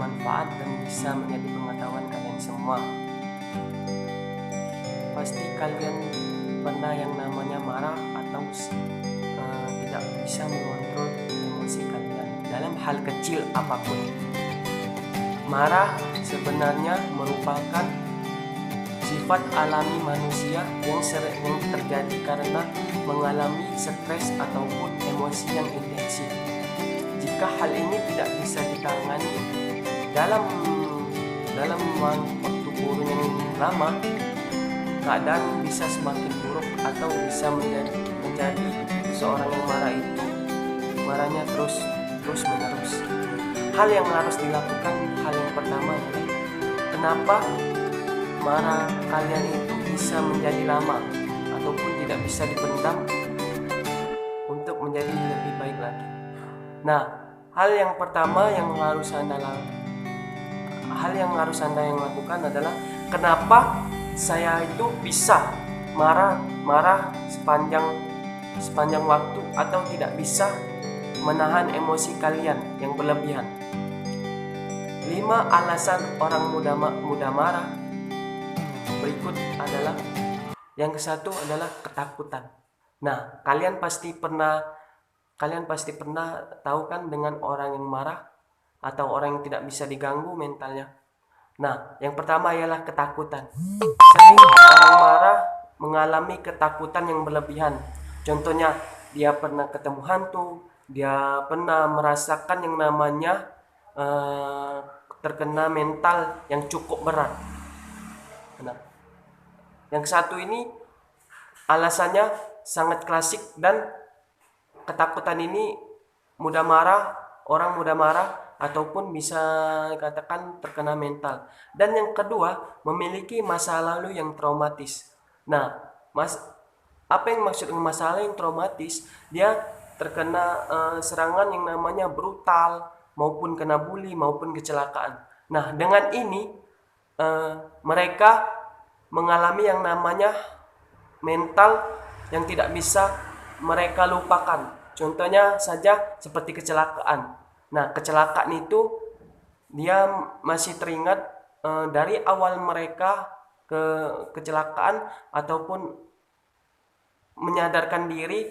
bermanfaat dan bisa menjadi pengetahuan kalian semua. Pasti kalian pernah yang namanya marah atau tidak bisa mengontrol emosi kalian dalam hal kecil apapun. Marah sebenarnya merupakan sifat alami manusia yang sering terjadi karena mengalami stres ataupun emosi yang intensif. Jika hal ini tidak bisa ditangani dalam waktu kurun yang lama, keadaan bisa semakin buruk atau bisa menjadi seorang yang marah itu marahnya terus menerus. Hal yang harus dilakukan, hal yang pertama adalah kenapa marah kalian itu bisa menjadi lama ataupun tidak bisa dipendam untuk menjadi lebih baik lagi. Nah, hal yang pertama yang harus anda lakukan adalah kenapa saya itu bisa marah sepanjang waktu atau tidak bisa menahan emosi kalian yang berlebihan. 5 alasan orang mudah marah berikut adalah, yang ke-1 adalah ketakutan. Nah, kalian pasti pernah tahu kan dengan orang yang marah atau orang yang tidak bisa diganggu mentalnya. Nah, yang pertama ialah ketakutan. Sering orang marah mengalami ketakutan yang berlebihan. Contohnya, dia pernah ketemu hantu, dia pernah merasakan yang namanya terkena mental yang cukup berat. Nah, yang ke-1 ini alasannya sangat klasik, dan ketakutan ini orang mudah marah ataupun bisa dikatakan terkena mental. Dan yang kedua, memiliki masa lalu yang traumatis. Nah, apa yang maksud dengan masalah yang traumatis? Dia terkena serangan yang namanya brutal, maupun kena bully, maupun kecelakaan. Nah, dengan ini mereka mengalami yang namanya mental yang tidak bisa mereka lupakan. Contohnya saja seperti kecelakaan. Nah, kecelakaan itu dia masih teringat dari awal mereka ke kecelakaan ataupun menyadarkan diri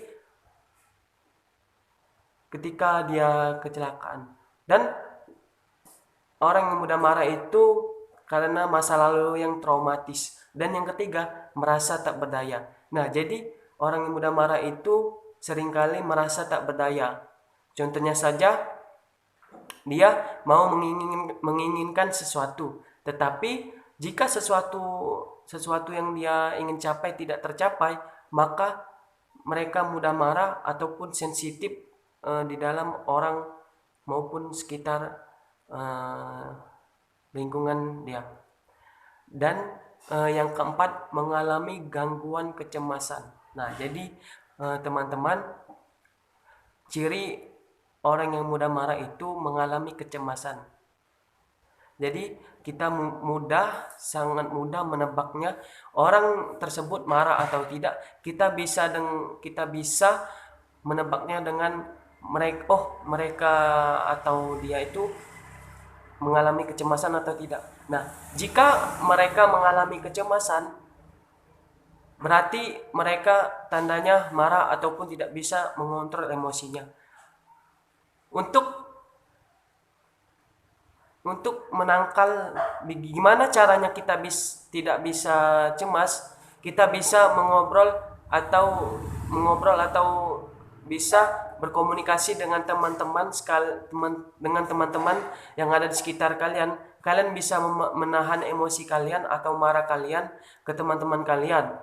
ketika dia kecelakaan. Dan orang yang mudah marah itu karena masa lalu yang traumatis. Dan yang ketiga, merasa tak berdaya. Nah, jadi orang yang mudah marah itu seringkali merasa tak berdaya. Contohnya saja, dia mau menginginkan sesuatu, tetapi jika sesuatu yang dia ingin capai tidak tercapai, maka mereka mudah marah ataupun sensitif di dalam orang maupun sekitar lingkungan dia. Dan yang keempat, mengalami gangguan kecemasan. Nah, jadi teman-teman, ciri orang yang mudah marah itu mengalami kecemasan. Jadi kita sangat mudah menebaknya orang tersebut marah atau tidak. Kita bisa menebaknya dengan mereka atau dia itu mengalami kecemasan atau tidak. Nah, jika mereka mengalami kecemasan, berarti mereka tandanya marah ataupun tidak bisa mengontrol emosinya. Untuk menangkal gimana caranya kita tidak bisa cemas, kita bisa mengobrol atau bisa berkomunikasi dengan teman-teman yang ada di sekitar kalian. Kalian bisa menahan emosi kalian atau marah kalian ke teman-teman kalian.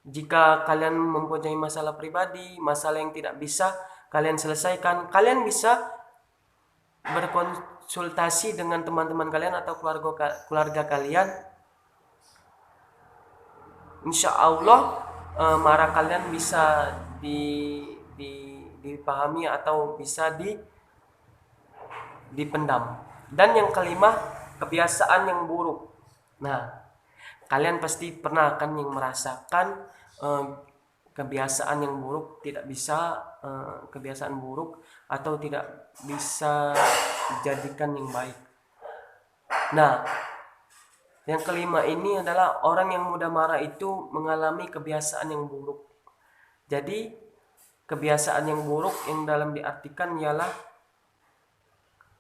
Jika kalian mempunyai masalah pribadi, masalah yang tidak bisa kalian selesaikan, kalian bisa berkonsultasi dengan teman-teman kalian atau keluarga kalian. Insya Allah marah kalian bisa dipahami atau bisa dipendam. Dan yang kelima, kebiasaan yang buruk. Nah, kalian pasti pernah kan yang merasakan kebiasaan yang buruk, kebiasaan buruk atau tidak bisa dijadikan yang baik. Nah, yang kelima ini adalah orang yang mudah marah itu mengalami kebiasaan yang buruk. Jadi, kebiasaan yang buruk yang dalam diartikan ialah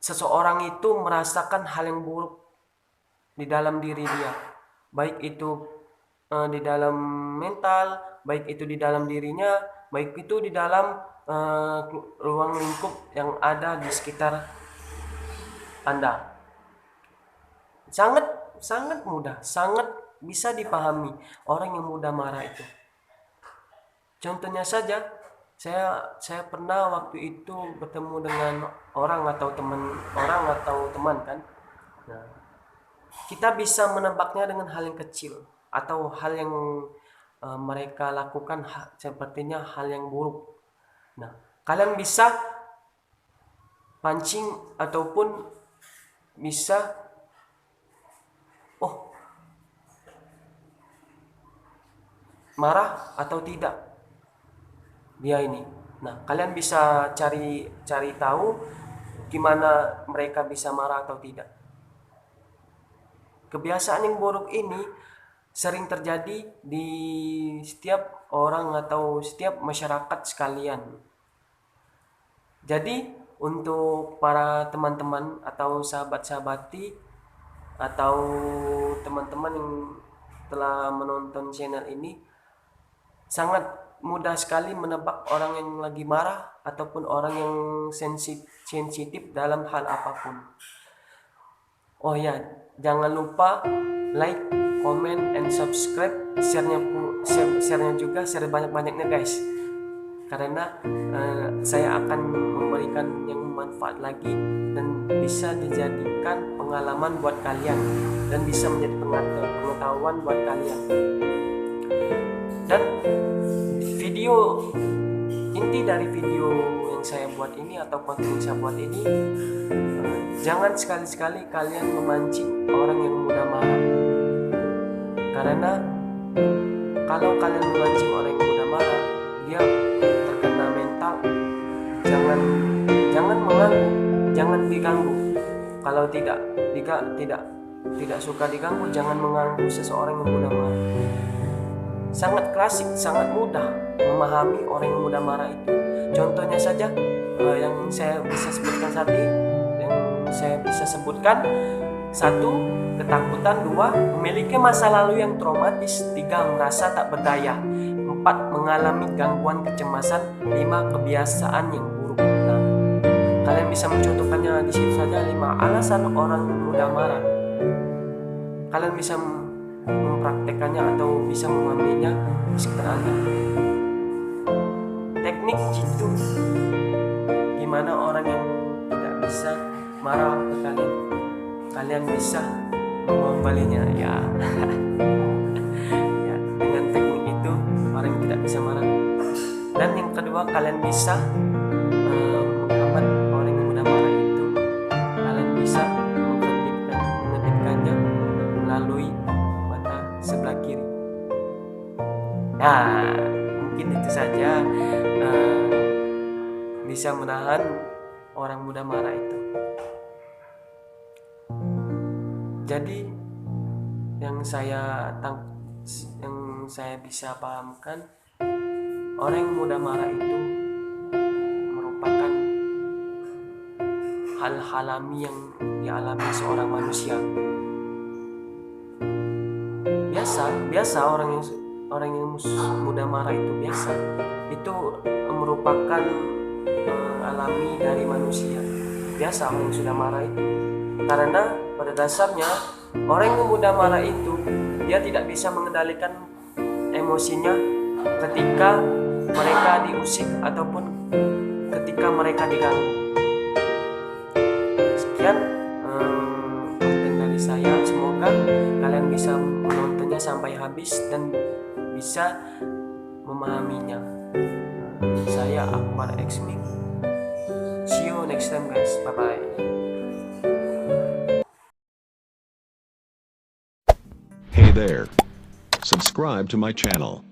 seseorang itu merasakan hal yang buruk di dalam diri dia, baik itu di dalam mental, baik itu di dalam dirinya, baik itu di dalam ruang lingkup yang ada di sekitar Anda. Sangat sangat mudah, sangat bisa dipahami orang yang mudah marah itu. Contohnya saja, saya pernah waktu itu bertemu dengan orang atau teman kan. Nah, kita bisa menebaknya dengan hal yang kecil atau hal yang mereka lakukan sepertinya hal yang buruk. Nah, kalian bisa pancing ataupun bisa marah atau tidak dia ini. Nah, kalian bisa cari tahu gimana mereka bisa marah atau tidak. Kebiasaan yang buruk ini sering terjadi di setiap orang atau setiap masyarakat sekalian. Jadi, untuk para teman-teman atau sahabat-sahabati atau teman-teman yang telah menonton channel ini, sangat mudah sekali menebak orang yang lagi marah ataupun orang yang sensitif dalam hal apapun. Oh ya, jangan lupa like, comment, and subscribe, share-nya juga, share banyak-banyaknya guys. Karena saya akan memberikan yang manfaat lagi dan bisa dijadikan pengalaman buat kalian dan bisa menjadi pengetahuan buat kalian. Dan inti dari video yang saya buat ini atau konten yang saya buat ini, jangan sekali-sekali kalian memancing orang yang mudah marah. Karena kalau kalian memancing orang yang mudah marah, dia terkena mental. Jangan mengganggu, jangan diganggu. Kalau tidak suka diganggu, jangan mengganggu seseorang yang mudah marah. Sangat klasik, sangat mudah memahami orang yang mudah marah itu. Contohnya saja yang saya bisa sebutkan, 1. Ketakutan. 2. Memiliki masa lalu yang traumatis. 3. Merasa tak berdaya. 4. Mengalami gangguan kecemasan. 5. Kebiasaan yang buruk. Nah, kalian bisa mencontohkannya di situ saja 5 alasan orang mudah marah. Kalian bisa mempraktekannya atau bisa mengambilnya di sekitar Anda. Teknik jitu, gimana orang yang tidak bisa marah ke kalian bisa mengobalinya ya. Ya, dengan teknik itu orang yang tidak bisa marah. Dan yang kedua, kalian bisa menghambat orang yang mudah marah itu. Kalian bisa mengedipkannya melalui sebelah kiri. Nah, mungkin itu saja bisa menahan orang mudah marah itu. Jadi yang saya bisa pahamkan, orang yang mudah marah itu merupakan hal alami yang dialami seorang manusia. Biasa orang yang mudah marah itu biasa. Itu merupakan alami dari manusia. Biasa orang yang sudah marah itu. Karena pada dasarnya orang yang mudah marah itu dia tidak bisa mengendalikan emosinya ketika mereka diusik ataupun ketika mereka diganggu. Sekian konten dari saya. Semoga kalian bisa menontonnya sampai habis dan bisa memahaminya. Saya Akbar Xming. See you next time guys. Bye bye. Hey there. Subscribe to my channel.